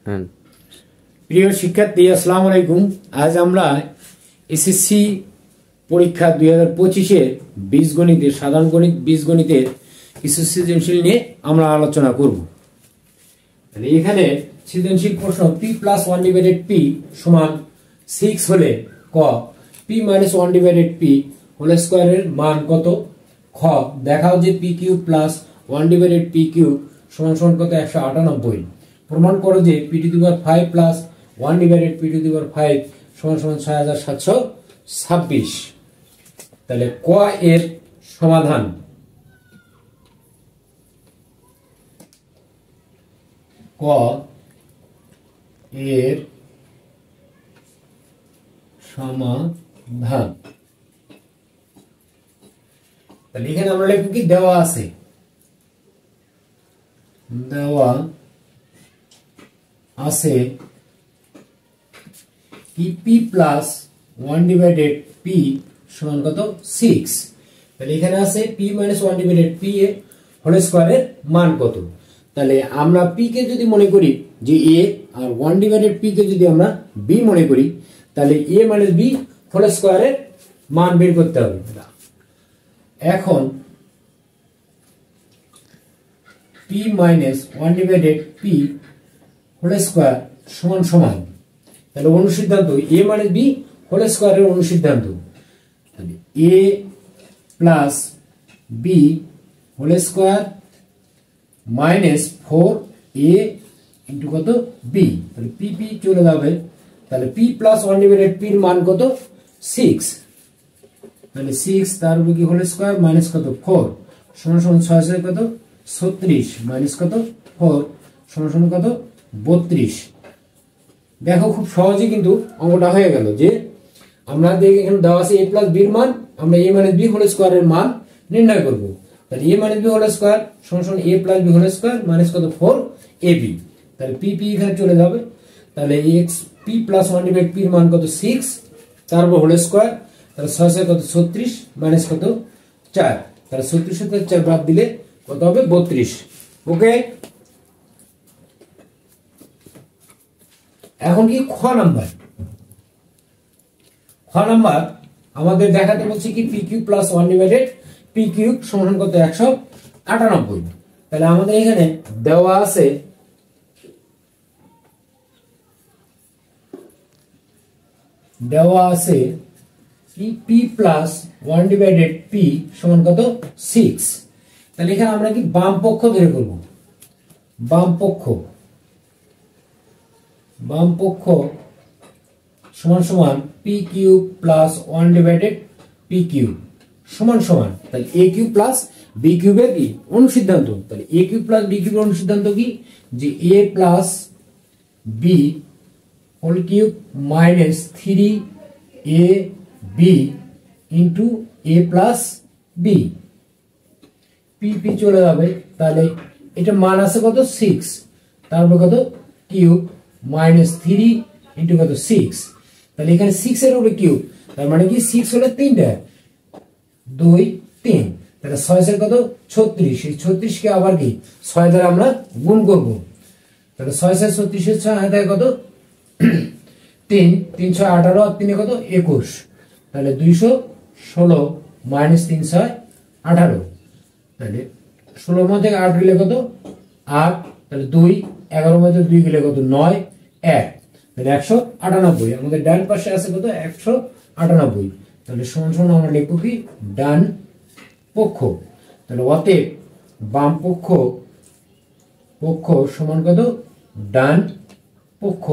হ্যাঁ। প্রিয় শিক্ষার্থী, আসসালামু আলাইকুম। আজ আমরা এসএসসি পরীক্ষা 2025-এর বীজগণিতের সাধারণ গণিত বীজগণিতের কিছু সৃজনশীল নিয়ে আমরা আলোচনা করব। এখানে সৃজনশীল প্রশ্ন p+1/p সমান 6 হলে ক p-1/p হোল স্কয়ারের মান কত? খ দেখাও যে p³ + 1/p³ সমান সমান কত? 198। প্রমাণ করো যে p⁵ + 1/p⁵ সমান সমান 6726। তাহলে ক এর সমাধান। ক এর সমাধান। তাহলে এখানে আমরা লিখব কি? দেওয়া আছে, দেওয়া আছে কি p+1/p সমান কত? 6। তাহলে এখানে আছে p-1/p এর হোল স্কয়ারের মান কত? তাহলে আমরা p কে যদি মনে করি যে a আর 1/p কে যদি আমরা b মনে করি, তাহলে a - b হোল স্কয়ারের মান বের করতে হবে। এখন p-1/p হোল স্কয়ার সমান সমান, তাহলে অনুসিদ্ধান্ত a - b হোল স্কয়ারের অনুসিদ্ধান্ত, তাহলে a + b whole square -4a into কত? b। তাহলে p চলে যাবে। তাহলে p+1/p এর মান কত? 6। তাহলে 6 তার উপর কি হোল স্কয়ার মাইনাস কত? 4 সমান সমান 6 কত? 36 মাইনাস কত? 4 সমান সমান কত? 32। দেখো খুব সহজে কিন্তু অঙ্কটা হয়ে গেল যে আমরা দেখি এখানে দেওয়া আছে a + b এর মান, আমরা a - b হোল স্কয়ারের মান নির্ণয় করব। তাহলে a - b হোল স্কয়ার সমান সমান a + b whole square minus কত? 4ab। তাহলে p এখানে চলে যাবে। তাহলে p+1/p এর মান কত? 6 তার উপর হোল স্কয়ার, তাহলে 6 কত? 36 মাইনাস কত? 4। তাহলে 36 থেকে 4 বাদ দিলে কত হবে? 32। ওকে। এখন কি খ নাম্বার? খ নাম্বার আমাদের দেখাতে বলছে কি pq+1/p³ সমান কত? 198। তাহলে আমাদের এখানে দেওয়া আছে কি p+1/p সমান কত? 6। তাহলে এখানে আমরা কি বাম পক্ষ বের করব? বাম পক্ষ সমান সমান p³ + 1/p³ সমান সমান, তাহলে a³ + b³ এর কি অনুসিদ্ধান্ত? তাহলে a³ + b³ এর অনুসিদ্ধান্ত কি? যে a + b whole cube minus 3ab into a + b। p চলে যাবে। তাহলে এটা মান আছে কত? 6 তারপর কত? কিউব মাইনাস 3 ইনটু কত? 6। তাহলে এখানে 6 এর উপরে কিউব, তার মানে কি 6 হলে 3টা 2 3। তাহলে 6 এর কত? 36। এই 36 কে আবার কি 6 দ্বারা আমরা গুণ করব। তাহলে 6 এর 36 এর 6 হয় কত? 3 3 6 18 আর 3 কত? 21। তাহলে 216 মাইনাস 3 6 18। তাহলে 16 মধ্যে 8 গেলে কত? 8। তাহলে 2 11 মধ্যে 2 গেলে কত? 9 1। তাহলে 198। আমাদের ডান পাশে আছে কত? 198। তাহলে সমান সমান আমরা লিখব কি? ডান পক্ষ। তাহলে অতএব বাম পক্ষ সমান কত? ডান পক্ষ।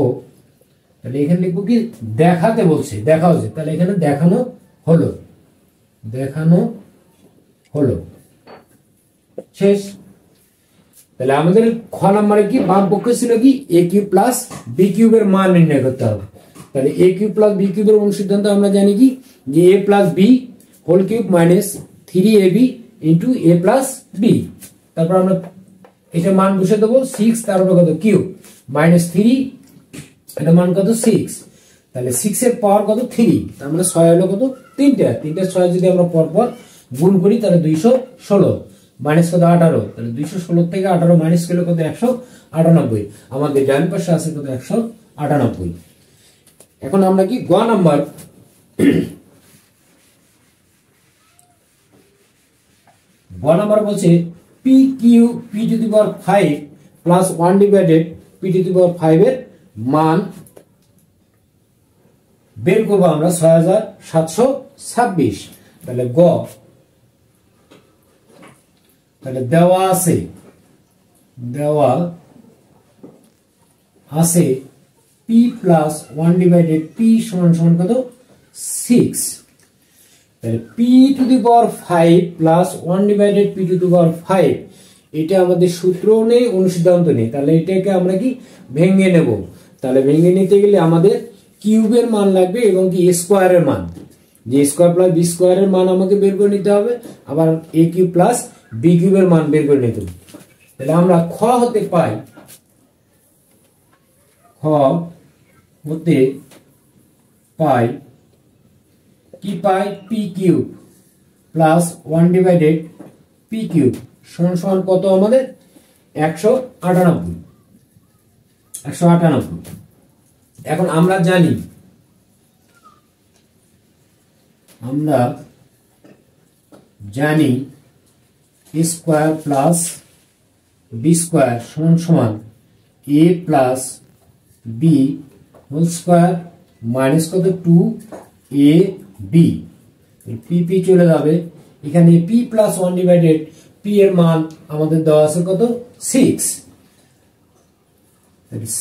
তাহলে এখানে লিখব কি? দেখাতে বলছে, দেখাও যে, তাহলে এখানে দেখানো হলো শেষ। তাহলে আমাদের খ নম্বরে কি বাম পক্ষে ছিল কি a³ + b³ এর মান নির্ণয় করতে হবে। তাহলে a³ + b³ এর অনুসিদ্ধান্ত আমরা জানি কি? যে a + b whole cube minus 3ab into a + b। তারপর আমরা এটা মান বসে দেবো 6 তারপর কত? কিউব মাইনাস 3, এটা মান কত? 6। তাহলে 6 এর পাওয়ার কত? 3। তার মানে 6 হলো কত? 3টা 6 যদি আমরা পরপর গুণ করি তাহলে 216। মাইনাস কত 18, তাহলে 216 থেকে 18 মাইনাস করলে কত 198, আমাদের ডান পাশে আছে কত 198। এখন আমরা কি গ নাম্বার বলছে P Q P to the power 5 plus 1 divided P to the power 5 এর মান বের করবো আমরা 6726। তাহলে গ, তাহলে দেওয়া আছে পি প্লাস 1 ডিভাইডেড পি সমান সমান কত 6। তাহলে P to the power 5 plus 1 divided P to the power 5, এটা আমাদের সূত্র নেই, অনুসিদ্ধান্ত নেই। তাহলে এটাকে আমরা কি ভেঙে নেব। তাহলে ভেঙে নিতে গেলে আমাদের কিউবের মান লাগবে এবং কি স্কোয়ারের মান, যে স্কোয়ার প্লাস বি স্কোয়ারের মান আমাকে বের করে নিতে হবে, আবার এ কিউব প্লাস বি কিউবের মান বের করে নিতে হবে। তাহলে আমরা খ হতে পাই কি পাই P cube plus 1 divided P cube সমান সমান কত আমাদের 198। এখন আমরা জানি স্কোয়ার প্লাস বি স্কোয়ার সমান সমান A plus B whole square minus কত 2 এ বি, পি পি চলে যাবে, এখানে পি প্লাস 1 ডিভাইডেড পি এর মান আমাদের দেওয়া আছে কত 6,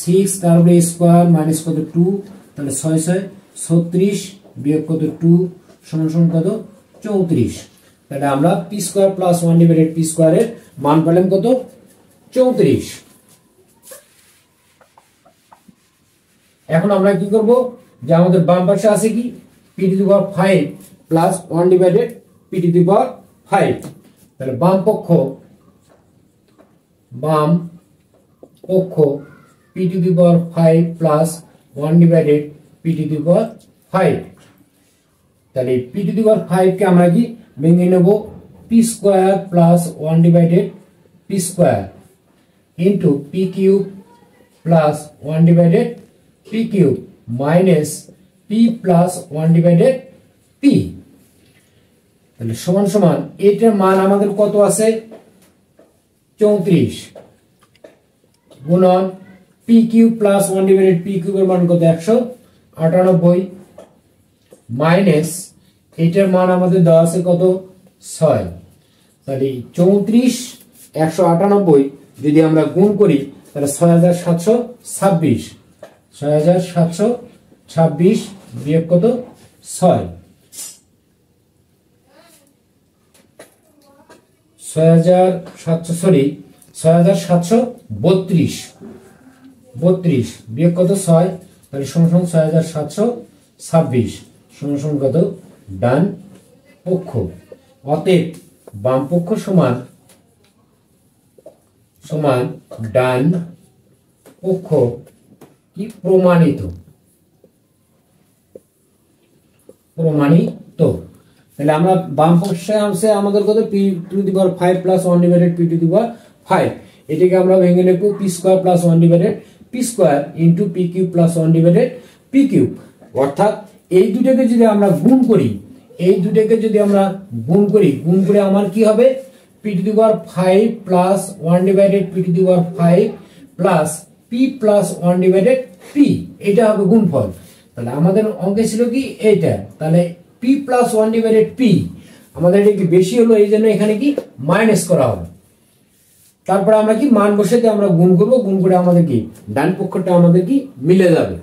6 তারপরে স্কোয়ার মাইনাস কত 2, তাহলে 6 6 36 বিয়োগ কত 2 সমান সমান কত 34। তাহলে আমরা P square plus 1 divided P স্কোয়ারের মান পেলাম কত 34। এখন আমরা কি করব, যে আমাদের বাম পাশে আছে কি p to the power 5 plus 1 divided P to the power 5, তাহলে বাম পক্ষ p to the power 5 plus 1 divided P to the power 5, তাহলে পি টু দি পাওয়ার 5 কে আমরা কি ভেঙে নেব p square plus 1 divided p square into p cube plus 1 divided P cube minus P plus 1 divided P, তাহলে সমান সমান এটার মান আমাদের কত আছে 34 গুণন P cube plus 1 divided P কিউবের মান কত 198 মাইনাস এটার মান আমাদের দেওয়া আছে কত 6, তাহলে 34 198 যদি আমরা গুণ করি তাহলে 6726 বিয়োগ কত 6, 6732 বিয়োগ কত 6, তাহলে সমান 6726 সমান কত ডান পক্ষ। অতএব বাম পক্ষ সমান ডান পক্ষ কি প্রমাণিত। তাহলে আমরা বাম পক্ষে আছে আমাদের কত p to the power 5 plus 1 divided P to the power 5, এটাকে আমরা ভেঙে নেব p square plus 1 divided p square into p cube plus 1 divided P cube, অর্থাৎ এই দুটাকে যদি আমরা গুণ করি আমার কি হবে P to the power 5 plus 1 divided P to the power 5 plus P plus 1 divided P, এটা হবে গুণফল। তাহলে আমাদের অঙ্কে ছিল কি এইটা, তাহলে পি প্লাস 1 ডিভাইডেড পি আমাদের এটা কি বেশি হলো, এই জন্য এখানে কি মাইনাস করা হবে। তারপরে আমরা কি মান বসাতে আমরা গুণ করব, গুণ করে আমাদের কি ডান পক্ষটা আমাদের কি মিলে যাবে।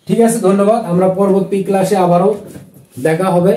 ঠিক আছে, ধন্যবাদ। আমরা পরবর্তী ক্লাসে আবারও দেখা হবে।